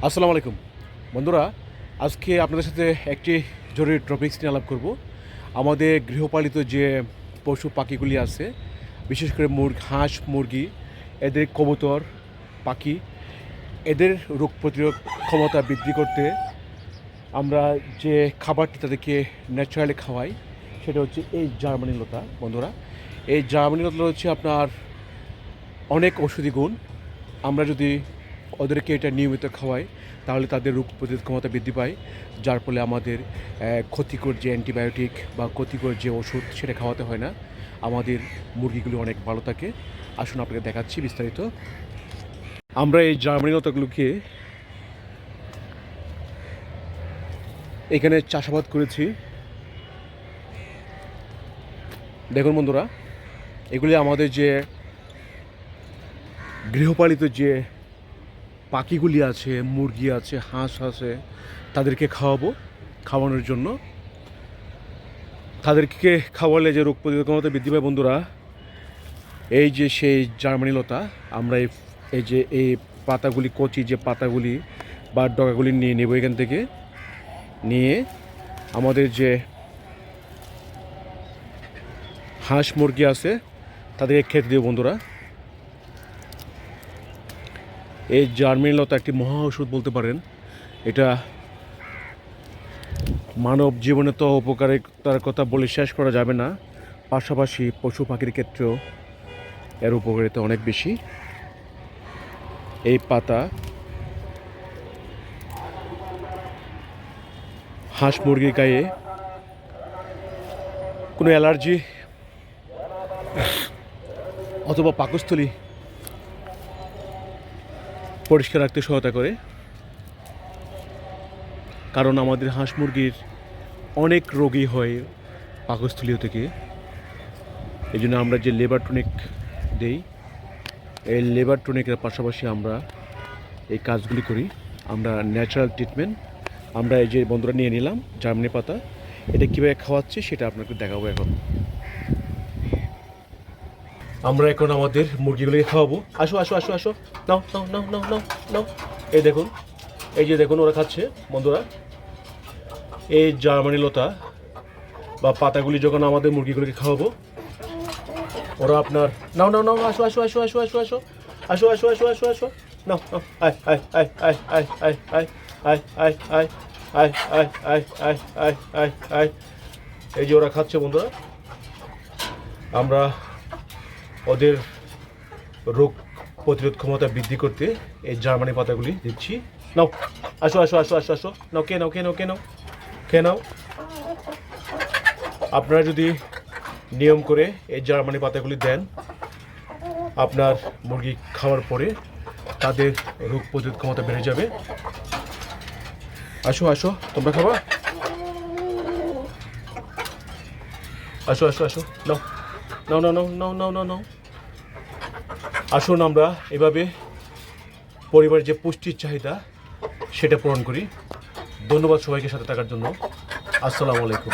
আসসালামু আলাইকুম বন্ধুরা, আজকে আপনাদের সাথে একটি জরুরি টপিক্স নিয়ে আলাপ করব। আমাদের গৃহপালিত যে পশু পাখিগুলি আছে, বিশেষ করে হাঁস মুরগি, এদের কবুতর পাখি, এদের রোগ প্রতিরোধ ক্ষমতা বৃদ্ধি করতে আমরা যে খাবারটি তাদেরকে ন্যাচারালি খাওয়াই সেটা হচ্ছে এই জার্মানি লতা। বন্ধুরা, এই জার্মানি লতা হচ্ছে আপনার অনেক ঔষধি গুণ। আমরা যদি ওদেরকে এটা নিয়মিত খাওয়াই তাহলে তাদের রোগ প্রতিরোধ ক্ষমতা বৃদ্ধি পায়, যার ফলে আমাদের ক্ষতিকর যে অ্যান্টিবায়োটিক বা ক্ষতিকর যে ওষুধ সেটা খাওয়াতে হয় না। আমাদের মুরগিগুলো অনেক ভালো থাকে। আসুন আপনাকে দেখাচ্ছি বিস্তারিত। আমরা এই জার্মানি লতাগুলোকে এখানে চাষাবাদ করেছি। দেখুন বন্ধুরা, এগুলি আমাদের যে গৃহপালিত যে পাখিগুলি আছে, মুরগি আছে, হাঁস আছে, তাদেরকে খাওয়ানোর জন্য। তাদেরকে খাওয়ালে যে রোগ প্রতিরোধ ক্ষমতা বৃদ্ধি পায় বন্ধুরা, এই যে সেই জার্মানি লতা, আমরা এই যে এই পাতাগুলি, কচি যে পাতাগুলি বা ডগাগুলি নিয়ে নেব। এখান থেকে নিয়ে আমাদের যে হাঁস মুরগি আছে তাদেরকে খেতে দেব বন্ধুরা। এই জার্মানি লতা একটি মহা ওষুধ বলতে পারেন। এটা মানব জীবনে তো উপকারিতার কথা বলে শেষ করা যাবে না, পাশাপাশি পশু পাখির ক্ষেত্রেও এর উপকারিতা অনেক বেশি। এই পাতা হাঁস মুরগির গায়ে কোনো অ্যালার্জি অথবা পাকস্থলী পরিষ্কার রাখতে সহায়তা করে। কারণ আমাদের হাঁস মুরগির অনেক রোগী হয় পাকস্থলীয় থেকে। এই জন্য আমরা যে লিভার টনিক দেই, এই লিভার টনিকের পাশাপাশি আমরা এই কাজগুলি করি। আমরা ন্যাচারাল ট্রিটমেন্ট আমরা এই যে বন্ধুরা নিয়ে নিলাম জার্মানি পাতা, এটা কীভাবে খাওয়াচ্ছি সেটা আপনাকে দেখাবো। আমরা এখন আমাদের মুরগিগুলোকে খাওয়াবো। আসো আসো আসো আসো, নাও নাও নাও নাও নাও নাও। এই দেখুন, এই যে দেখুন ওরা খাচ্ছে বন্ধুরা। এই জার্মানি লতা বা পাতাগুলি যখন আমাদের মুরগিগুলোকে খাওয়াবো, ওরা আপনার নাও নাও নাও, আসো আসো আসো আসো আসো আসো আসো আসো আসো আসো আসো, নাও নাও, আয় আয় আয় আয় আয় আয় আয় আয় আয় আয় আয় আয় আয় আয় আয় আয় আয়। এই যে ওরা খাচ্ছে বন্ধুরা। আমরা ওদের রোগ প্রতিরোধ ক্ষমতা বৃদ্ধি করতে এই জার্মানি পাতাগুলি দিচ্ছি। নাও, আসো আসো আসো আসো আসো, নাও, কে নাও কে নাও কে নাও খেয়ে নাও। আপনারা যদি নিয়ম করে এই জার্মানি পাতাগুলি দেন, আপনার মুরগি খাওয়ার পরে তাদের রোগ প্রতিরোধ ক্ষমতা বেড়ে যাবে। আসো আসো, তোমরা খাবা, আসো আসো আসো, নাও নাও নাও নাও নাও নাও নাও। আসুন আমরা এভাবে পরিবারের যে পুষ্টির চাহিদা সেটা পূরণ করি। ধন্যবাদ সবাইকে সাথে থাকার জন্য। আসসালামু আলাইকুম।